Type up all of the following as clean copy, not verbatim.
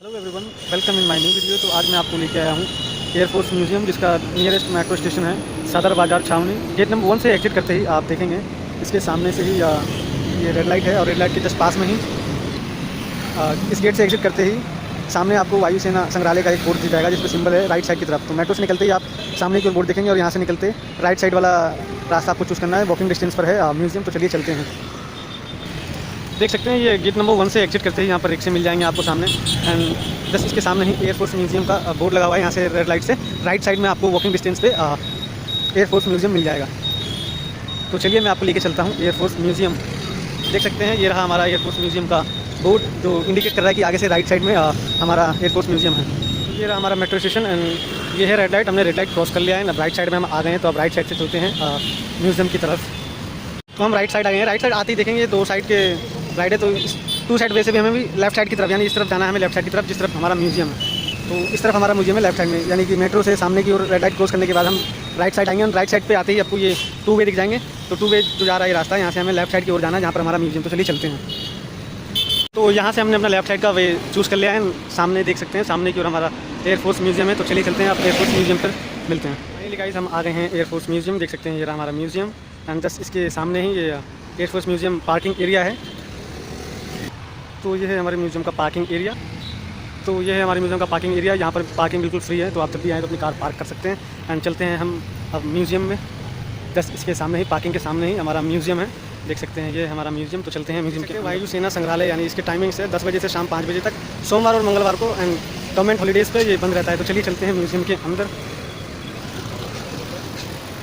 Hello everyone, welcome in my new video. तो आज मैं आपको लेके आया हूँ एयरफोर्स म्यूज़ियम, जिसका नियरेस्ट मेट्रो स्टेशन है सदर बाज़ार छावनी। गेट नंबर 1 से एग्जिट करते ही आप देखेंगे इसके सामने से ही ये रेड लाइट है और रेड लाइट के जस्ट पास में ही इस गेट से एग्जिट करते ही सामने आपको वायुसेना संग्रहालय का एक बोर्ड दिख जाएगा, जिस पर सिंबल है राइट साइड की तरफ। तो मेट्रो से निकलते ही आप सामने की ओर बोर्ड देखेंगे और यहाँ से निकलते राइट साइड वाला रास्ता आपको चूज़ करना है। वॉकिंग डिस्टेंस पर है म्यूज़ियम। तो चलिए चलते हैं। देख सकते हैं ये गेट नंबर 1 से एग्जिट करते ही यहाँ पर रिक्शे मिल जाएंगे आपको सामने। एंड जस्ट इसके सामने ही एयरफोर्स म्यूज़ियम का बोर्ड लगा हुआ है। यहाँ से रेड लाइट से राइट साइड में आपको वॉकिंग डिस्टेंस पे एयरफोर्स म्यूज़ियम मिल जाएगा। तो चलिए मैं आपको लेके चलता हूँ एयरफोर्स म्यूज़ियम। देख सकते हैं ये रहा हमारा एयरफोर्स म्यूज़ियम का बोर्ड, जो इंडिकेट कर रहा है कि आगे से राइट साइड में हमारा एयरफोर्स म्यूज़ियम है। ये रहा हमारा मेट्रो स्टेशन एंड ये है रेड लाइट। हमने रेड लाइट क्रॉस कर लिया है। अब राइट साइड में हम आ गए हैं, तो अब राइट साइड से चलते हैं म्यूज़ियम की तरफ। तो हम राइट साइड आ गए हैं। राइट साइड आते ही देखेंगे दो साइड के राइड है, तो टू साइड वे से भी हमें भी लेफ्ट साइड की तरफ, यानी इस तरफ जाना है हमें लेफ्ट साइड की तरफ, जिस तरफ हमारा म्यूज़ियम है। तो इस तरफ हमारा म्यूज़ियम है लेफ्ट साइड में, यानी कि मेट्रो से सामने की ओर रेड लाइट क्रॉस करने के बाद हम राइट साइड आएंगे। राइट साइड पे आते ही आपको ये टू वे दिख जाएंगे। तो टू वे जो जा रहा है ये रास्ता, यहाँ से हमें लेफ्ट साइड की ओर जाना है, जहाँ पर हमारा म्यूज़ियम। तो चलिए चलते हैं। तो यहाँ से हमने अपना लेफ्ट साइड का वे चूज़ कर लिया है। सामने देख सकते हैं सामने की ओर हमारा एयरफोर्स म्यूज़ियम है। तो चलिए चलते हैं, आप एयरफोर्स म्यूज़ियम पर मिलते हैं। फाइनली गाइस हम आ गए हैं एयरफोर्स म्यूज़ियम। देख सकते हैं ये रहा हमारा म्यूज़ियम एंड जस्ट इसके सामने ही ये एयरफोर्स म्यूज़ियम पार्किंग एरिया है। तो ये है हमारे म्यूज़ियम का पार्किंग एरिया। तो ये है हमारे म्यूज़ियम का पार्किंग एरिया। यहाँ पर पार्किंग बिल्कुल फ्री है, तो आप जब भी आएँ तो अपनी कार पार्क कर सकते हैं। एंड चलते हैं हम अब म्यूज़ियम में। जस्ट इसके सामने ही, पार्किंग के सामने ही हमारा म्यूज़ियम है। देख सकते हैं ये हमारा म्यूज़ियम। तो चलते हैं म्यूज़ियम के। वायुसेना संग्रहालय, यानी इसके टाइमिंग्स है 10 बजे से शाम 5 बजे तक, सोमवार और मंगलवार को। एंड गवर्नमेंट हॉलीडेज़ पे ये बंद रहता है। तो चलिए चलते हैं म्यूज़ियम के अंदर।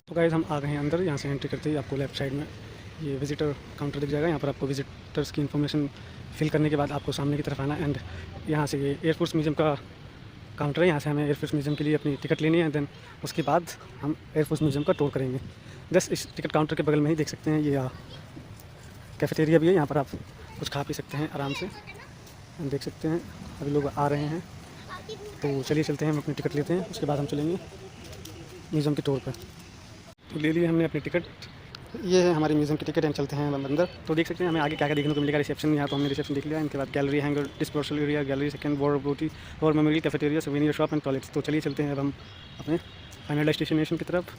तो गाइस हम आ गए हैं अंदर। यहाँ से एंट्री करते ही आपको लेफ्ट साइड में ये विजिटर काउंटर दिख जाएगा। यहाँ पर आपको विजिटर्स की इन्फॉर्मेशन फिल करने के बाद आपको सामने की तरफ आना। एंड यहाँ से ये एयरफोर्स म्यूज़ियम का काउंटर है। यहाँ से हमें एयरफोर्स म्यूज़ियम के लिए अपनी टिकट लेनी है। देन उसके बाद हम एयरफोर्स म्यूज़ियम का टूर करेंगे। जस्ट इस टिकट काउंटर के बगल में ही देख सकते हैं ये कैफेटेरिया भी है। यहाँ पर आप कुछ खा पी सकते हैं आराम से। देख सकते हैं अभी लोग आ रहे हैं। तो चलिए चलते हैं, हम अपनी टिकट लेते हैं, उसके बाद हम चलेंगे म्यूज़ियम के टूर पर। तो ले लिए हमने अपनी टिकट। ये है हमारी म्यूज़ियम की टिकट। हम चलते हैं अंदर। तो देख सकते हैं हमें आगे क्या क्या देखने को मिलेगा। रिसेप्शन, यहाँ तो हमने रिसेप्शन देख लिया। इनके बाद gallery, hanger, disposal area, gallery, second war beauty, war memorial, cafeteria, souvenir shop and toilets. तो चलिए चलते हैं अब हम अपने फाइनल डेस्टिनेशन की तरफ,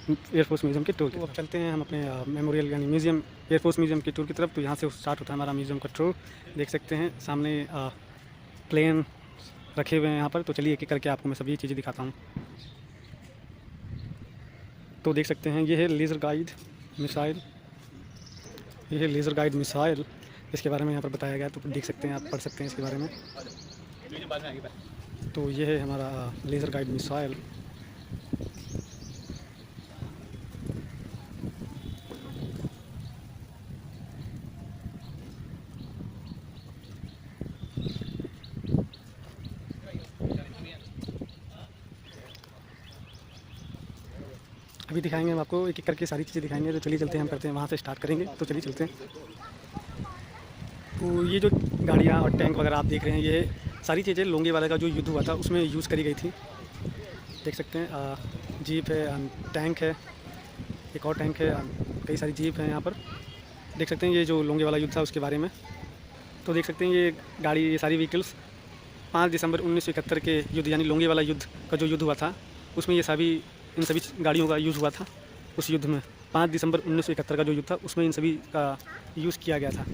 एयरफोर्स म्यूज़ियम के टूर की तरफ। चलते हैं हम अपने मेमोरियल यानी म्यूज़ियम, एयरफोर्स म्यूज़ियम के टूर की तरफ। तो यहाँ से स्टार्ट होता है हमारा म्यूज़ियम का टूर। देख सकते हैं सामने प्लेन रखे हुए हैं यहाँ पर। तो चलिए एक एक करके आपको मैं सभी चीज़ें दिखाता हूँ। तो देख सकते हैं ये है लेज़र गाइड मिसाइल। ये है लेज़र गाइड मिसाइल, इसके बारे में यहाँ पर बताया गया। तो देख सकते हैं, आप पढ़ सकते हैं इसके बारे में। तो ये है हमारा लेज़र गाइड मिसाइल। अभी दिखाएंगे हम आपको एक एक करके सारी चीज़ें दिखाएंगे। तो चलिए चलते हैं, हम करते हैं वहाँ से स्टार्ट करेंगे। तो चलिए चलते हैं। तो ये जो गाड़ियाँ और टैंक वगैरह आप देख रहे हैं, ये सारी चीज़ें लोंगे वाला का जो युद्ध हुआ था उसमें यूज़ करी गई थी। देख सकते हैं जीप है, टैंक है, एक और टैंक है, कई सारी जीप हैं यहाँ पर। देख सकते हैं ये जो लोंगे वाला युद्ध था उसके बारे में। तो देख सकते हैं ये गाड़ी, ये सारी व्हीकल्स 5 दिसंबर 1971 के युद्ध यानी लोंगे वाला युद्ध का जो युद्ध हुआ था उसमें ये सभी, इन सभी गाड़ियों का यूज़ हुआ था। उस युद्ध में 5 दिसंबर 1971 का जो युद्ध था उसमें इन सभी का यूज़ किया गया था।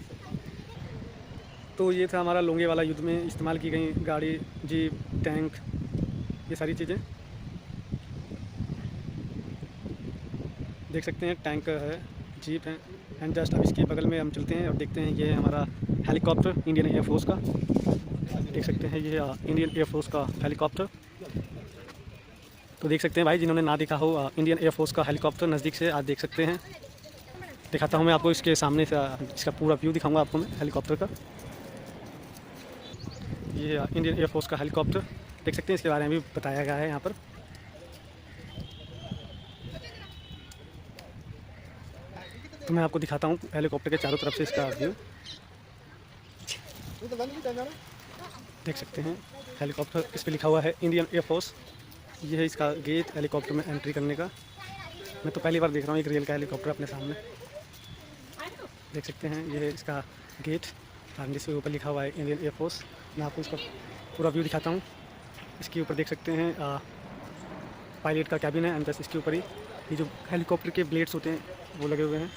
तो ये था हमारा लोंगे वाला युद्ध में इस्तेमाल की गई गाड़ी, जीप, टैंक, ये सारी चीज़ें देख सकते हैं। टैंक है, जीप है। एंड जस्ट अब इसके बगल में हम चलते हैं और देखते हैं ये है हमारा हेलीकॉप्टर इंडियन एयरफोर्स का। देख सकते हैं ये इंडियन एयरफोर्स का हेलीकॉप्टर। तो देख सकते हैं भाई, जिन्होंने ना देखा हो इंडियन एयरफोर्स का हेलीकॉप्टर नज़दीक से आज देख सकते हैं। दिखाता हूँ मैं आपको, इसके सामने से इसका पूरा व्यू दिखाऊंगा आपको मैं हेलीकॉप्टर का। ये इंडियन एयरफोर्स का हेलीकॉप्टर देख सकते हैं, इसके बारे में भी बताया गया है यहाँ पर। तो मैं आपको दिखाता हूँ हेलीकॉप्टर के चारों तरफ से इसका व्यू। देख सकते हैं हेलीकॉप्टर, इस पर लिखा हुआ है इंडियन एयरफोर्स। ये है इसका गेट हेलीकॉप्टर में एंट्री करने का। मैं तो पहली बार देख रहा हूँ एक रियल का हेलीकॉप्टर अपने सामने। देख सकते हैं ये है इसका गेट, जिसके ऊपर लिखा हुआ है इंडियन एयरफोर्स। मैं आपको इसका पूरा व्यू दिखाता हूँ। इसके ऊपर देख सकते हैं पायलट का कैबिन है एंड जस्ट इसके ऊपर ही ये जो हेलीकॉप्टर के ब्लेड्स होते हैं वो लगे हुए हैं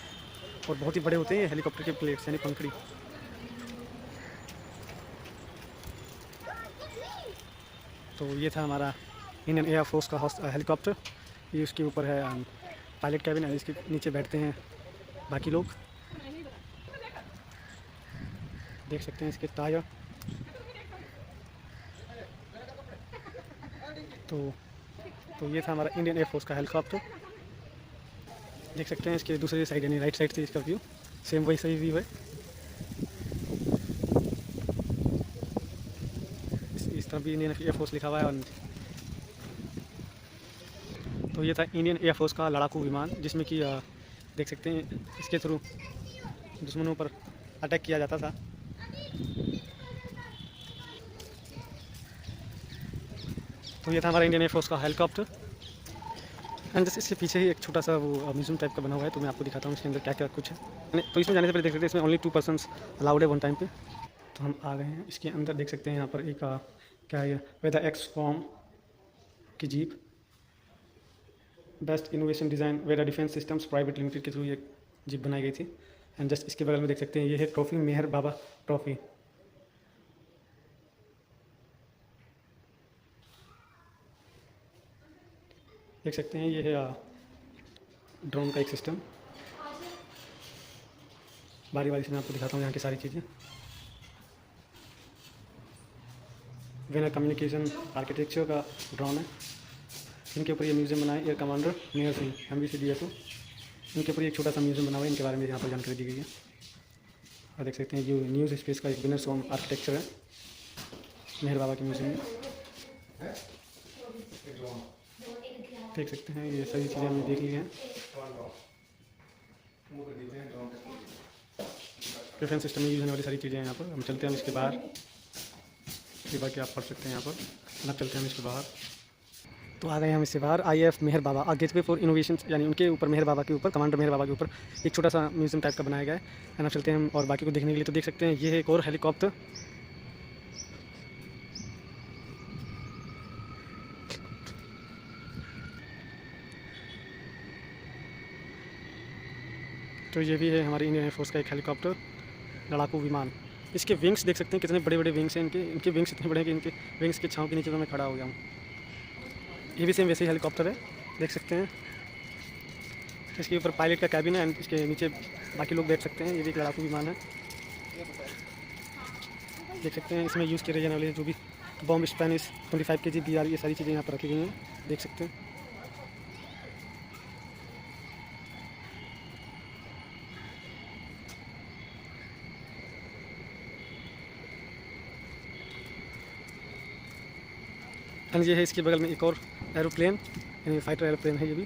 और बहुत ही बड़े होते हैं ये हेलीकॉप्टर के ब्लेड्स यानी पंखड़ी। तो ये था हमारा इंडियन एयरफोर्स का हेलीकॉप्टर। ये उसके ऊपर है पायलट कैबिन है, इसके नीचे बैठते हैं बाकी लोग। देख सकते हैं इसके टायर। तो ये था हमारा इंडियन एयरफोर्स का हेलीकॉप्टर। देख सकते हैं इसके दूसरी साइड यानी राइट साइड से इसका व्यू सेम वही सही व्यू है। इस तरफ भी इंडियन एयरफोर्स लिखा हुआ है। और तो ये था इंडियन एयरफोर्स का लड़ाकू विमान जिसमें कि देख सकते हैं इसके थ्रू दुश्मनों पर अटैक किया जाता था। तो ये था हमारा इंडियन एयरफोर्स का हेलीकॉप्टर एंड जैसे इसके पीछे ही एक छोटा सा वो म्यूजियम टाइप का बना हुआ है। तो मैं आपको दिखाता हूँ इसके अंदर क्या क्या कुछ है। तो इसमें जाने से पहले देख सकते हैं इसमें ओनली 2 पर्सन्स अलाउड है वन टाइम पे। तो हम आ गए हैं इसके अंदर। देख सकते हैं यहाँ पर एक क्या है वेदा एक्स फॉर्म की जीप बेस्ट इनोवेशन डिज़ाइन वेदा डिफेंस सिस्टम्स प्राइवेट लिमिटेड के थ्रू ये जीप बनाई गई थी। एंड जस्ट इसके बगल में देख सकते हैं ये है ट्रॉफी मेहर बाबा ट्रॉफी। देख सकते हैं ये है ड्रोन का एक सिस्टम। बारी बारी से मैं आपको दिखाता हूँ यहाँ की सारी चीज़ें। वेनर कम्युनिकेशन आर्किटेक्चर का ड्रोन है। इनके ऊपर ये म्यूज़ियम बना है air commander mayor Singh MVC-DSO। इनके ऊपर एक छोटा सा म्यूज़ियम बना हुआ है, इनके बारे में यहाँ पर जानकारी दी गई है। और देख सकते हैं ये न्यूज़ स्पेस का एक विनर सोम आर्किटेक्चर है मेहर बाबा के म्यूज़ियम में। देख सकते हैं ये सभी चीज़ें हमने देख ली हैं। डिफेंस सिस्टम में यूज होने वाली सारी चीज़ें हैं यहाँ पर। हम चलते हैं हम इसके बाहर। ये बाकी आप पढ़ सकते हैं यहाँ पर। अब चलते हैं हम इसके बाहर। तो आ गए हम इससे बाहर। IAF Meher Baba gateway for innovation यानी उनके ऊपर मेहर बाबा के ऊपर कमांडर मेहर बाबा के ऊपर एक छोटा सा म्यूज़ियम टाइप का बनाया गया है। अब चलते हैं हम और बाकी को देखने के लिए। तो देख सकते हैं ये है एक और हेलीकॉप्टर। तो ये भी है हमारी इंडियन एयरफोर्स का एक हेलीकॉप्टर लड़ाकू विमान। इसके विंग्स देख सकते हैं कितने बड़े बड़े विंग्स हैं। इनके विंग्स इतने बड़े हैं कि इनके विंग्स के छाँव के नीचे तो मैं खड़ा हो गया हूँ। ये भी सेम वैसे ही हेलीकॉप्टर है। देख सकते हैं इसके ऊपर पायलट का कैबिन है एंड इसके नीचे बाकी लोग बैठ सकते हैं। ये भी एक लड़ाकू विमान है। देख सकते हैं इसमें यूज़ किए जाने वाले जो भी बॉम्ब स्पेनिश 25 kg BR ये सारी चीज़ें यहाँ पर रखी गई हैं। देख सकते हैं एंड ये है इसके बगल में एक और एरोप्लेन यानी फाइटर एरोप्लेन है। ये भी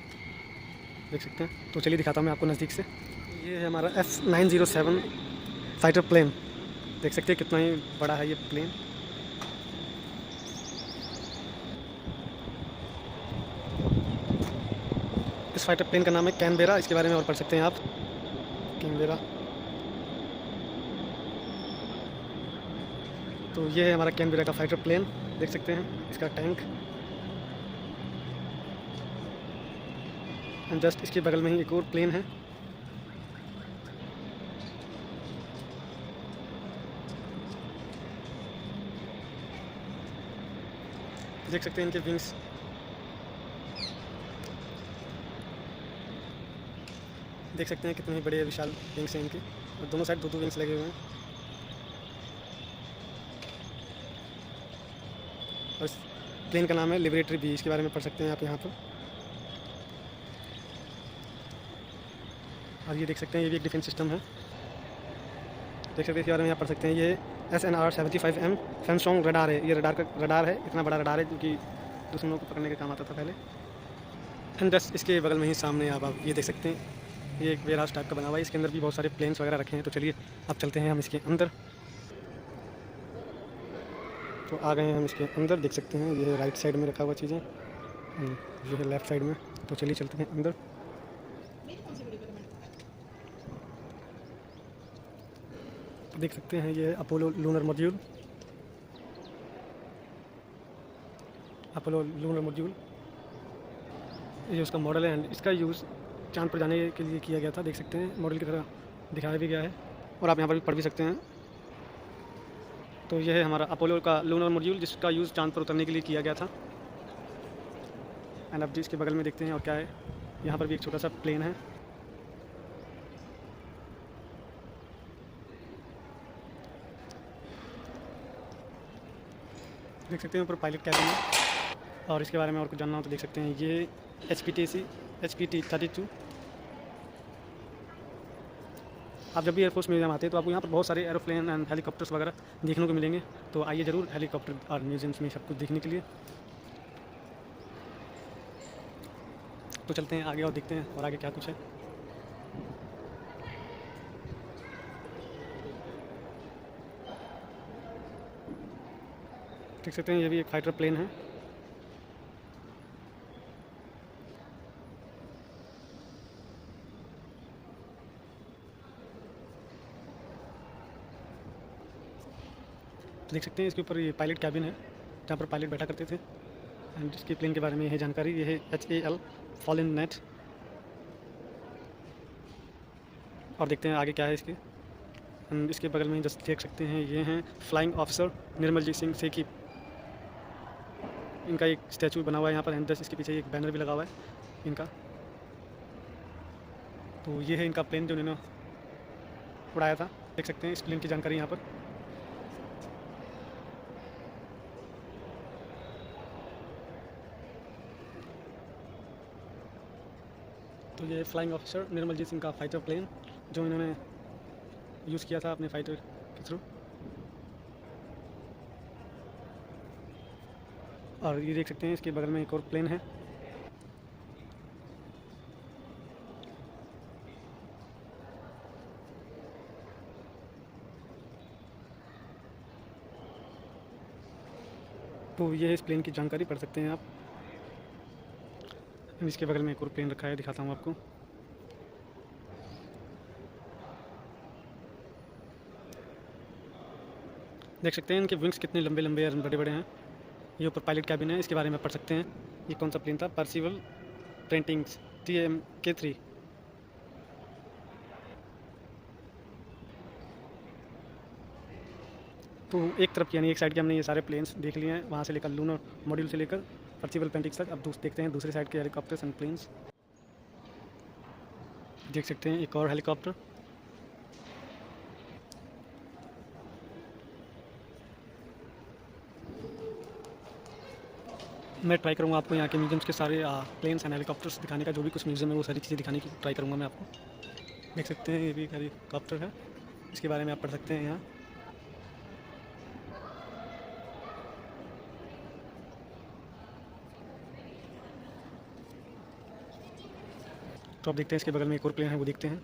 देख सकते हैं। तो चलिए दिखाता हूँ मैं आपको नज़दीक से। ये है हमारा F907 फाइटर प्लेन। देख सकते हैं कितना ही बड़ा है ये प्लेन। इस फाइटर प्लेन का नाम है कैनबेरा। इसके बारे में और पढ़ सकते हैं आप कैनबेरा। तो ये है हमारा कैनबेरा का फाइटर प्लेन। देख सकते हैं इसका टैंक एंड जस्ट इसके बगल में ही एक और प्लेन है। देख सकते हैं इनके विंग्स। देख सकते हैं कितने बड़े विशाल विंग्स हैं इनके और दोनों साइड दो विंग्स लगे हुए हैं। और इस प्लेन का नाम है लिबरेटरी बी। इसके बारे में पढ़ सकते हैं आप यहाँ पर। और ये देख सकते हैं ये भी एक डिफेंस सिस्टम है। देख सकते हैं इसके बारे में यहाँ पढ़ सकते हैं। ये SNR 75M सैमसंग रडार है। ये रडार है। इतना बड़ा रडार है जो कि दुश्मनों को पकड़ने के काम आता था पहले। एंड जस्ट इसके बगल में ही सामने आप ये देख सकते हैं ये एक वेयर हाउस टाइप का बना हुआ है। इसके अंदर भी बहुत सारे प्लेन्स वगैरह रखे हैं। तो चलिए अब चलते हैं हम इसके अंदर। तो आ गए हैं हम इसके अंदर। देख सकते हैं ये राइट साइड में रखा हुआ चीज़ें, ये है लेफ़्ट साइड में। तो चलिए चलते हैं अंदर। देख सकते हैं ये Apollo lunar module. Apollo lunar module, ये उसका मॉडल है एंड इसका यूज़ चांद पर जाने के लिए किया गया था। देख सकते हैं मॉडल की तरह दिखाया भी गया है और आप यहाँ पर भी पढ़ भी सकते हैं। तो यह है हमारा अपोलो का लूनर मॉड्यूल जिसका यूज़ चांद पर उतरने के लिए किया गया था। एंड अब इसके बगल में देखते हैं और क्या है, यहाँ पर भी एक छोटा सा प्लेन है। देख सकते हैं ऊपर पायलट कैबिन है और इसके बारे में और कुछ जानना हो तो देख सकते हैं। ये HPT-32। आप जब भी एयरफोर्स म्यूजियम आते हैं तो आपको यहाँ पर बहुत सारे एरोप्लेन एंड हेलीकॉप्टर्स वगैरह देखने को मिलेंगे। तो आइए ज़रूर हेलीकॉप्टर और म्यूजियम्स में सब कुछ देखने के लिए। तो चलते हैं आगे और देखते हैं और आगे क्या कुछ है। देख सकते हैं ये भी एक फाइटर प्लेन है। देख सकते हैं इसके ऊपर ये पायलट कैबिन है जहाँ पर पायलट बैठा करते थे। एंड इसके प्लेन के बारे में यह जानकारी, ये है HAL फॉलन नेट। और देखते हैं आगे क्या है इसके। इसके बगल में जस्ट देख सकते हैं ये हैं फ्लाइंग ऑफिसर निर्मलजीत सिंह सेठी। इनका एक स्टैचू बना हुआ है यहाँ पर एंड जस्ट इसके पीछे एक बैनर भी लगा हुआ है इनका। तो ये है इनका प्लेन जो इन्होंने उड़ाया था। देख सकते हैं इस प्लेन की जानकारी यहाँ पर। तो ये फ्लाइंग ऑफिसर निर्मलजीत सिंह का फाइटर प्लेन जो इन्होंने यूज़ किया था अपने फाइटर के थ्रू। और ये देख सकते हैं इसके बगल में एक और प्लेन है। तो ये इस प्लेन की जानकारी पढ़ सकते हैं आप। इसके बगल में एक और प्लेन रखा है, दिखाता हूँ आपको। देख सकते हैं इनके विंग्स कितने लंबे लंबे और बड़े बड़े हैं। ये ऊपर पायलट कैबिन है, इसके बारे में पढ़ सकते हैं। ये कौन सा प्लेन था, परसिवल पेंटिंग्स TMK-3। तो एक तरफ यानी एक साइड के हमने ये सारे प्लेन्स देख लिए हैं, वहाँ से लेकर लूनर मॉड्यूल से लेकर परसिवल पेंटिंग्स तक। अब देखते हैं दूसरे साइड के हेलीकॉप्टर्स एंड प्लेन्स। देख सकते हैं एक और हेलीकॉप्टर। मैं ट्राई करूँगा आपको यहाँ के म्यूजियम्स के सारे प्लेन्स एंड हेलीकॉप्टर्स दिखाने का। जो भी कुछ म्यूजियम है वो सारी चीज़ें दिखाने की ट्राई करूँगा मैं आपको। देख सकते हैं ये भी एक हेलीकॉप्टर है, इसके बारे में आप पढ़ सकते हैं यहाँ। तो आप देखते हैं इसके बगल में एक और प्लेन है, वो देखते हैं।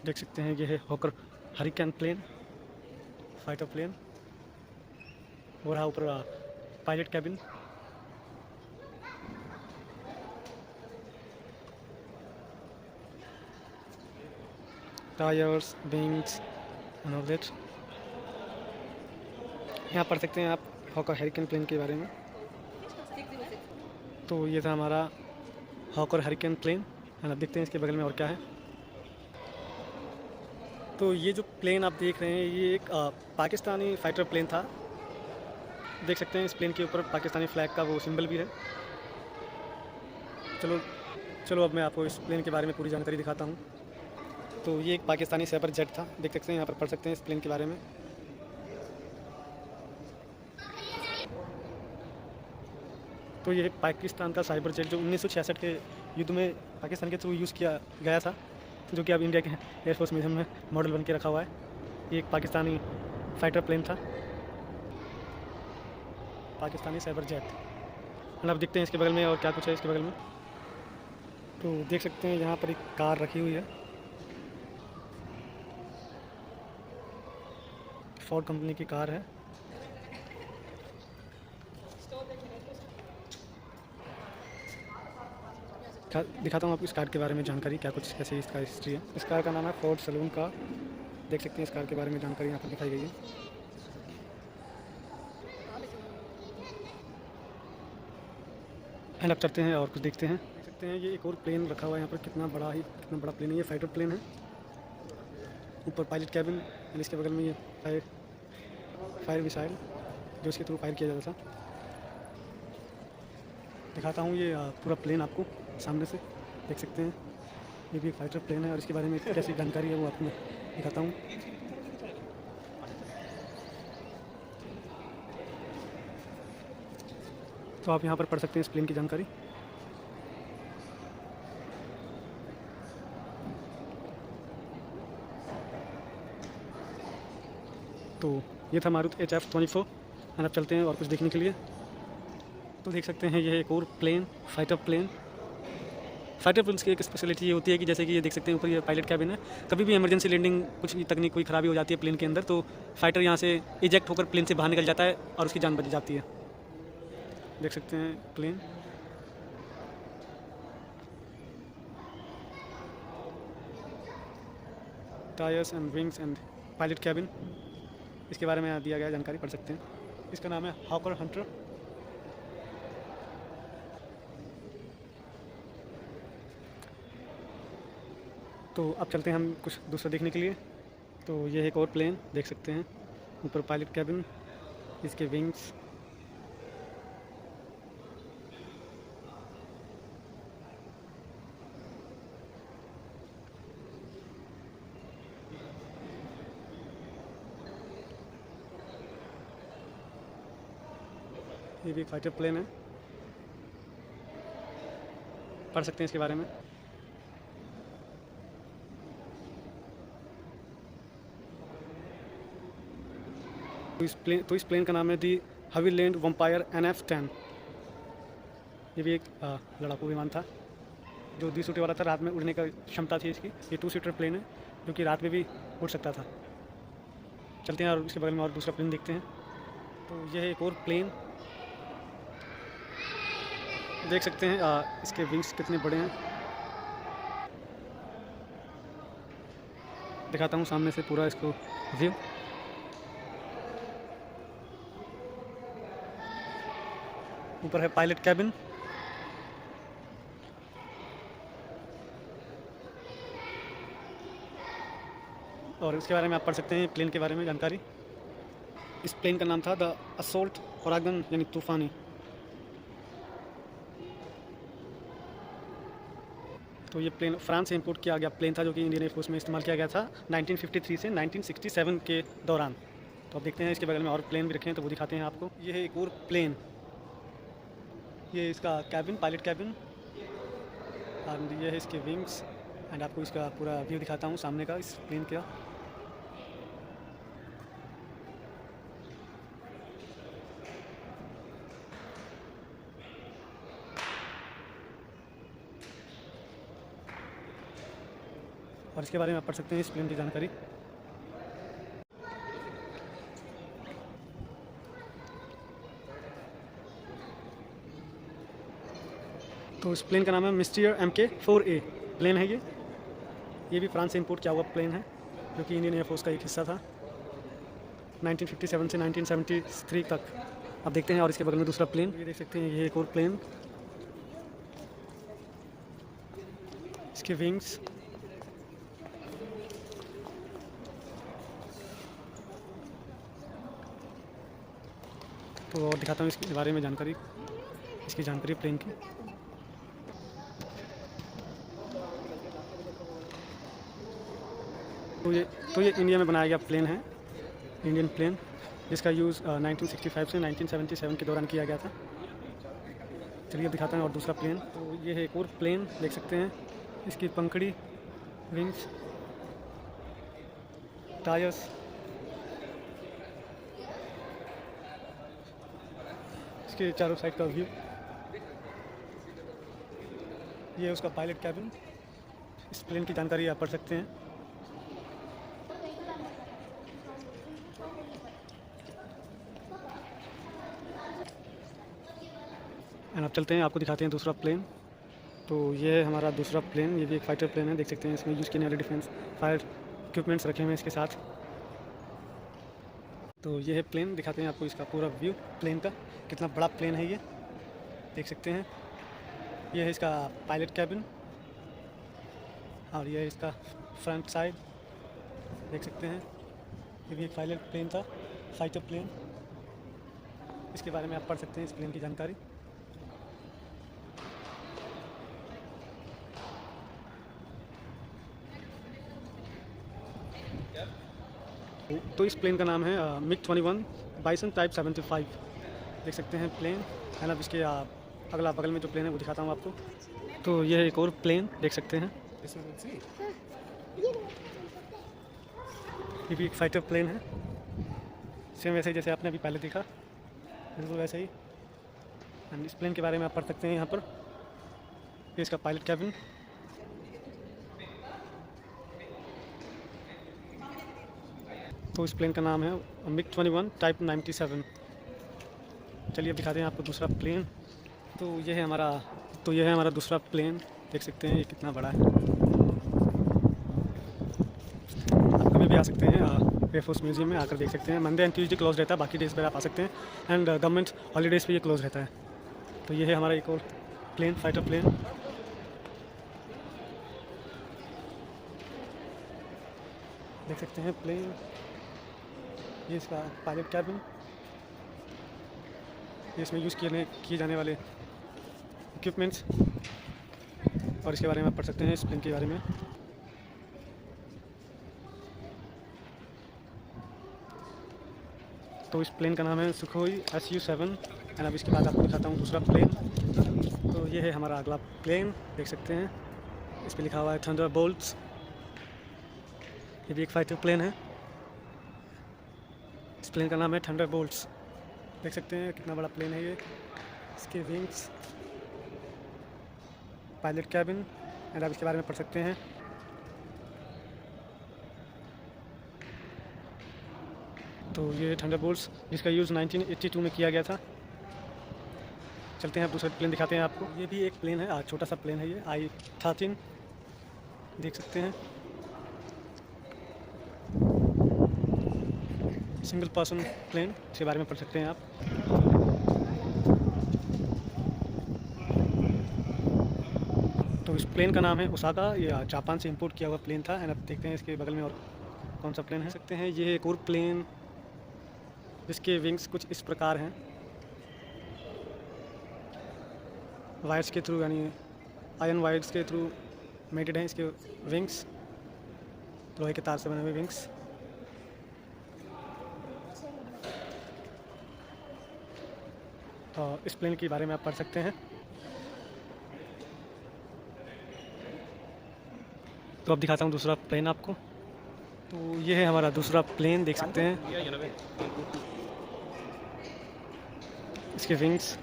देख सकते हैं ये है Hawker Hurricane plane, fighter plane. और हाँ ऊपर pilot cabin. Tyres, wings and all that. यहाँ पढ़ सकते हैं आप हॉकर हरिकेन प्लेन के बारे में। तो ये था हमारा हॉकर हरिकेन प्लेन। है ना, देखते हैं इसके बगल में और क्या है। तो ये जो प्लेन आप देख रहे हैं ये एक पाकिस्तानी फाइटर प्लेन था। देख सकते हैं इस प्लेन के ऊपर पाकिस्तानी फ्लैग का वो सिंबल भी है। चलो अब मैं आपको इस प्लेन के बारे में पूरी जानकारी दिखाता हूँ। तो ये एक पाकिस्तानी साइबर जेट था। देख सकते हैं यहाँ पर पढ़ सकते हैं इस प्लेन के बारे में। तो ये पाकिस्तान का साइबर जेट जो 1966 के युद्ध में पाकिस्तान के थ्रू यूज़ किया गया था, जो कि अब इंडिया के एयरफोर्स म्यूजियम में मॉडल बन के रखा हुआ है। ये एक पाकिस्तानी फाइटर प्लेन था, पाकिस्तानी साइबर जेट। और अब देखते हैं इसके बगल में और क्या कुछ है इसके बगल में। तो देख सकते हैं यहाँ पर एक कार रखी हुई है, फोर्ड कंपनी की कार है। दिखाता हूँ आपको इस कार के बारे में जानकारी, क्या कुछ ऐसे इसका हिस्ट्री है। इस कार का नाम है फोर्ड सलून कार। देख सकते हैं इस कार के बारे में जानकारी यहाँ पर दिखाई गई है। एंड अब चलते हैं और कुछ देखते हैं। देख सकते हैं ये एक और प्लेन रखा हुआ है यहाँ पर, कितना बड़ा प्लेन है ये, फाइटर प्लेन है। ऊपर पायलट कैबिन एंड इसके बगल में ये फायर मिसाइल जो इसके थ्रू फायर किया जाता था। दिखाता हूँ ये पूरा प्लेन आपको सामने से, देख सकते हैं ये भी एक फाइटर प्लेन है और इसके बारे में कैसी जानकारी है वो आपको दिखाता हूँ। तो आप यहाँ पर पढ़ सकते हैं इस प्लेन की जानकारी। तो ये था मारुति HF-24 एंड अब चलते हैं और कुछ देखने के लिए। तो देख सकते हैं ये एक और प्लेन, फाइटर प्लेन की एक स्पेशलिटी ये होती है कि जैसे कि ये देख सकते हैं ऊपर ये पायलट कैबिन है। कभी भी इमरजेंसी लैंडिंग, कुछ भी तकनीक कोई खराबी हो जाती है प्लेन के अंदर, तो फाइटर यहाँ से इजेक्ट होकर प्लेन से बाहर निकल जाता है और उसकी जान बच जाती है। देख सकते हैं plane. Tyres and wings and pilot cabin, इसके बारे में दिया गया जानकारी पढ़ सकते हैं। इसका नाम है हॉकर हंटर। तो अब चलते हैं हम कुछ दूसरा देखने के लिए। तो ये एक और प्लेन देख सकते हैं, ऊपर पायलट कैबिन, इसके विंग्स, ये भी एक फाइटर प्लेन है, पढ़ सकते हैं इसके बारे में। तो इस प्लेन का नाम है दी हाविलैंड वैम्पायर NF-10। ये भी एक लड़ाकू विमान था जो 2 सीटर वाला था, रात में उड़ने का क्षमता थी इसकी। ये 2 सीटर प्लेन है जो कि रात में भी उड़ सकता था। चलते हैं और इसके बगल में और दूसरा प्लेन देखते हैं। तो यह है एक और प्लेन, देख सकते हैं इसके विंग्स कितने बड़े हैं। दिखाता हूँ सामने से पूरा इसको व्यू। ऊपर है पायलट कैबिन, और इसके बारे में आप पढ़ सकते हैं प्लेन के बारे में जानकारी। इस प्लेन का नाम था द असोल्ट ओरागन, यानी तूफानी। तो ये प्लेन फ्रांस से इंपोर्ट किया गया प्लेन था जो कि इंडियन एयरफोर्स में इस्तेमाल किया गया था 1953 से 1967 के दौरान। तो अब देखते हैं इसके बगल में और प्लेन भी रखे हैं, तो वो दिखाते हैं आपको। ये है एक और प्लेन, ये इसका कैबिन, पायलट कैबिन, और ये है इसके विंग्स एंड आपको इसका पूरा व्यू दिखाता हूँ सामने का इस प्लेन का। और इसके बारे में आप पढ़ सकते हैं इस प्लेन की जानकारी। तो इस प्लेन का नाम है मिस्टियर MK-4A प्लेन है ये भी फ्रांस से इंपोर्ट किया हुआ प्लेन है जो कि इंडियन एयरफोर्स का एक हिस्सा था 1957 से 1973 तक। अब देखते हैं और इसके बगल में दूसरा प्लेन, ये देख सकते हैं ये एक और प्लेन, इसके विंग्स, तो और दिखाता हूँ इसके बारे में जानकारी, इसकी जानकारी प्लेन की। तो ये इंडिया में बनाया गया प्लेन है, इंडियन प्लेन, जिसका यूज़ 1965 से 1977 के दौरान किया गया था। चलिए अब दिखाते हैं और दूसरा प्लेन। तो ये है एक और प्लेन, देख सकते हैं इसकी पंखड़ी, विंग्स, टायर्स, इसके चारों साइड का व्यू। ये है उसका पायलट कैबिन, इस प्लेन की जानकारी आप पढ़ सकते हैं। एंड अब चलते हैं, आपको दिखाते हैं दूसरा प्लेन। तो ये है हमारा दूसरा प्लेन, ये भी एक फाइटर प्लेन है, देख सकते हैं इसमें यूज़ करने वाले डिफेंस फायर इक्विपमेंट्स रखे हुए हैं इसके साथ। तो ये है प्लेन, दिखाते हैं आपको इसका पूरा व्यू प्लेन का, कितना बड़ा प्लेन है ये, देख सकते हैं। ये है इसका पायलट कैबिन और ये है इसका फ्रंट साइड, देख सकते हैं। ये भी एक पायलट प्लेन था, फाइटर प्लेन। इसके बारे में आप पढ़ सकते हैं इस प्लेन की जानकारी। तो इस प्लेन का नाम है MiG-21 बाइसन टाइप 75, देख सकते हैं प्लेन है ना। अब इसके अगला बगल में जो प्लेन है वो दिखाता हूँ आपको। तो ये है एक और प्लेन, देख सकते हैं। ये भी एक फाइटर प्लेन है, सेम वैसे ही जैसे आपने अभी पहले देखा, बिल्कुल वैसे ही। एंड इस प्लेन के बारे में आप पढ़ सकते हैं यहाँ पर। ये इसका पायलट कैबिन। तो इस प्लेन का नाम है MiG-21 टाइप 97। चलिए अब दिखाते हैं आपको दूसरा प्लेन। तो ये है हमारा दूसरा प्लेन, देख सकते हैं ये कितना बड़ा है। आप कभी भी आ सकते हैं एयरफोर्स म्यूजियम में, आकर देख सकते हैं। मंडे एंड ट्यूसडे क्लोज रहता है, बाकी डेज पर आप आ सकते हैं। एंड गवर्नमेंट हॉलीडेज़ पे ये क्लोज रहता है। तो ये है हमारा एक और प्लेन, फाइटर प्लेन। देख सकते हैं प्लेन। ये इसका पायलट कैबिन, ये इसमें यूज़ किए जाने वाले इक्विपमेंट्स, और इसके बारे में आप पढ़ सकते हैं इस प्लेन के बारे में। तो इस प्लेन का नाम है सुखोई Su-7। एंड अब इसके बाद आपको दिखाता हूँ दूसरा प्लेन। तो ये है हमारा अगला प्लेन, देख सकते हैं। इस पर लिखा हुआ है थंडरबोल्ट्स। ये भी एक फाइटर प्लेन है। इस प्लेन का नाम है थंडरबोल्ट्स, देख सकते हैं कितना बड़ा प्लेन है ये। इसके विंग्स, पायलट कैबिन, एंड आप इसके बारे में पढ़ सकते हैं। तो ये थंडरबोल्ट्स, जिसका यूज़ 1982 में किया गया था। चलते हैं अब दूसरा प्लेन दिखाते हैं आपको। ये भी एक प्लेन है, छोटा सा प्लेन है ये, I-13, देख सकते हैं। सिंगल पर्सन प्लेन, इसके बारे में पढ़ सकते हैं आप। तो इस प्लेन का नाम है ओसाका। ये जापान से इंपोर्ट किया हुआ प्लेन था। एंड अब देखते हैं इसके बगल में और कौन सा प्लेन है। सकते हैं ये एक और प्लेन, जिसके विंग्स कुछ इस प्रकार हैं, वायर्स के थ्रू, यानी आयरन वायर्स के थ्रू मेटेड हैं इसके विंग्स, लोहे के तार से बने हुए विंग्स। तो इस प्लेन के बारे में आप पढ़ सकते हैं। तो अब दिखाता हूँ दूसरा प्लेन आपको। तो ये है हमारा दूसरा प्लेन, देख सकते हैं। इसके विंग्स,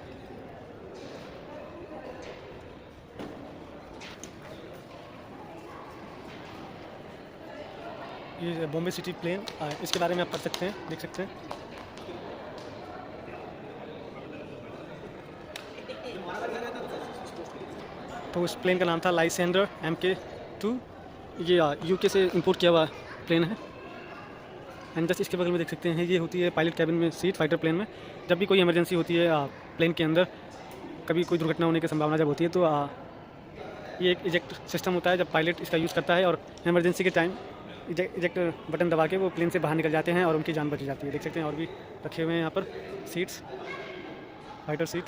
ये बॉम्बे सिटी प्लेन, इसके बारे में आप पढ़ सकते हैं, देख सकते हैं। तो इस प्लेन का नाम था लाइसेंडर Mk-2। ये यूके से इंपोर्ट किया हुआ प्लेन है। एंड जस्ट इसके बगल में देख सकते हैं, ये होती है पायलट कैबिन में सीट, फाइटर प्लेन में। जब भी कोई इमरजेंसी होती है प्लेन के अंदर, कभी कोई दुर्घटना होने की संभावना जब होती है, तो ये एक इजेक्ट सिस्टम होता है जब पायलट इसका यूज़ करता है, और इमरजेंसी के टाइम इजेक्ट बटन दबा के वो प्लेन से बाहर निकल जाते हैं और उनकी जान बच जाती है। देख सकते हैं और भी रखे हुए हैं यहाँ पर सीट्स, फाइटर सीट।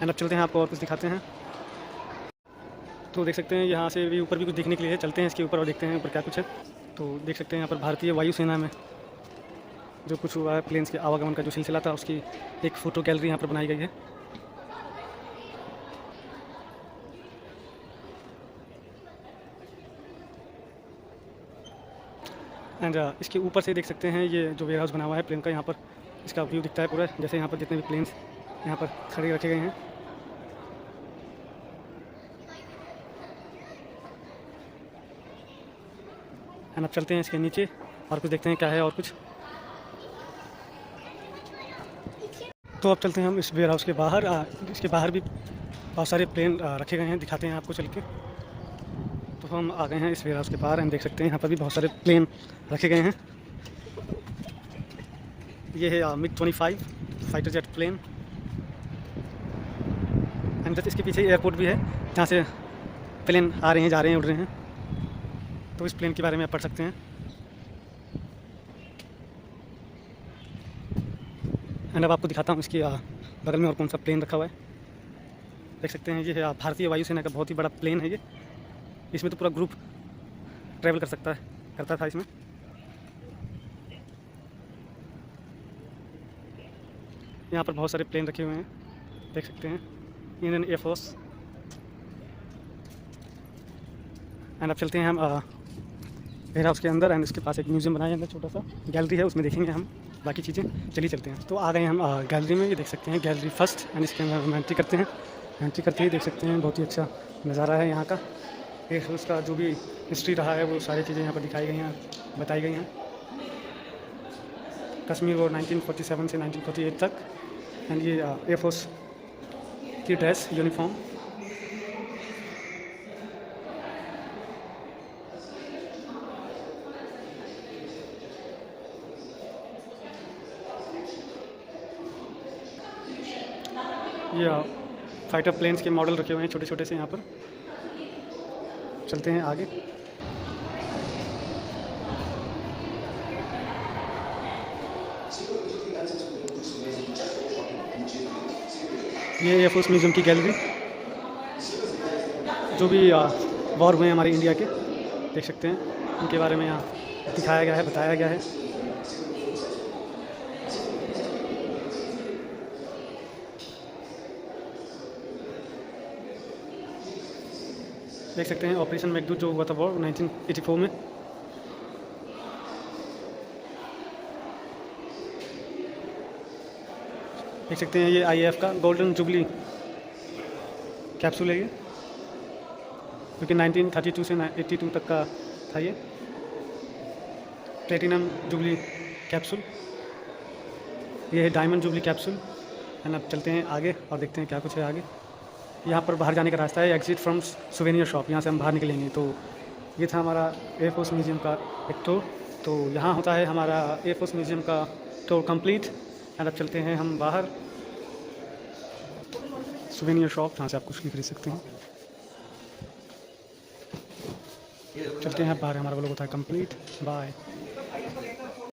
एंड अब चलते हैं, आपको और कुछ दिखाते हैं। तो देख सकते हैं यहाँ से भी ऊपर भी कुछ देखने के लिए है। चलते हैं इसके ऊपर और देखते हैं ऊपर क्या कुछ है। तो देख सकते हैं यहाँ पर भारतीय वायुसेना में जो कुछ हुआ है, प्लेन्स के आवागमन का जो सिलसिला था, उसकी एक फ़ोटो गैलरी यहाँ पर बनाई गई है। एंड इसके ऊपर से देख सकते हैं ये जो वेयर हाउस बना हुआ है प्लेन का, यहाँ पर इसका व्यू दिखता है पूरा। जैसे यहाँ पर जितने भी प्लेन्स यहाँ पर खड़े रखे गए हैं। एंड अब चलते हैं इसके नीचे और कुछ देखते हैं क्या है और कुछ। तो अब चलते हैं हम इस वेयर हाउस के बाहर। इसके बाहर भी बहुत सारे प्लेन रखे गए हैं, दिखाते हैं आपको चल के। तो हम आ गए हैं इस वेयर हाउस के बाहर एंड देख सकते हैं यहाँ पर भी बहुत सारे प्लेन रखे गए हैं। ये है MiG-25 fighter jet plane. And just इसके पीछे एयरपोर्ट भी है जहाँ से प्लेन आ रहे हैं, जा रहे हैं, उड़ रहे हैं। तो इस प्लेन के बारे में आप पढ़ सकते हैं। एंड अब आपको दिखाता हूँ इसकी बगल में और कौन सा प्लेन रखा हुआ है। देख सकते हैं ये है भारतीय वायुसेना का बहुत ही बड़ा प्लेन है ये। इसमें तो पूरा ग्रुप ट्रैवल करता था इसमें। यहाँ पर बहुत सारे प्लेन रखे हुए हैं, देख सकते हैं, इंडियन एयरफोर्स। एंड अब चलते हैं हम एयर हाउस के अंदर। एंड इसके पास एक म्यूज़ियम बनाया है, अंदर छोटा सा गैलरी है, उसमें देखेंगे हम बाकी चीज़ें। चलिए चलते हैं। तो आ गए हम गैलरी में, ये देख सकते हैं गैलरी फर्स्ट। एंड इसके अंदर हम एंट्री करते हैं। एंट्री करते ही देख सकते हैं बहुत ही अच्छा नज़ारा है यहाँ का। एयर फोर्स का जो भी हिस्ट्री रहा है वो सारी चीज़ें यहाँ पर दिखाई गई हैं, बताई गई हैं। कश्मीर वॉर 1947 से 1948 तक। एंड ये एयरफोर्स की ड्रेस, यूनिफॉर्म। ये फाइटर प्लेन्स के मॉडल रखे हुए हैं छोटे छोटे से यहाँ पर। चलते हैं आगे। ये एयरफोर्स म्यूज़ियम की गैलरी, जो भी वॉर हुए हैं हमारे इंडिया के, देख सकते हैं उनके बारे में यहाँ दिखाया गया है, बताया गया है। देख सकते हैं ऑपरेशन मेघदूत जो हुआ था वॉर 1984 में। देख सकते हैं ये आईएएफ का गोल्डन जुबली कैप्सूल है ये, क्योंकि 1932 से 82 तक का था ये। प्लेटिनम जुबली कैप्सूल, ये है डायमंड जुबली कैप्सूल। एंड अब चलते हैं आगे और देखते हैं क्या कुछ है आगे। यहाँ पर बाहर जाने का रास्ता है, एग्जिट फ्रॉम सुवेनियर शॉप, यहाँ से हम बाहर निकलेंगे। तो ये था हमारा एयरफोर्स म्यूज़ियम का एक टूर। तो यहाँ होता है हमारा एयरफोर्स म्यूज़ियम का टूर कंप्लीट। एंड अब चलते हैं हम बाहर, सुवेनियर शॉप, जहाँ से आप कुछ भी खरीद सकते हैं। चलते हैं बाहर, हमारा वो लोग होता है कंप्लीट। बाय।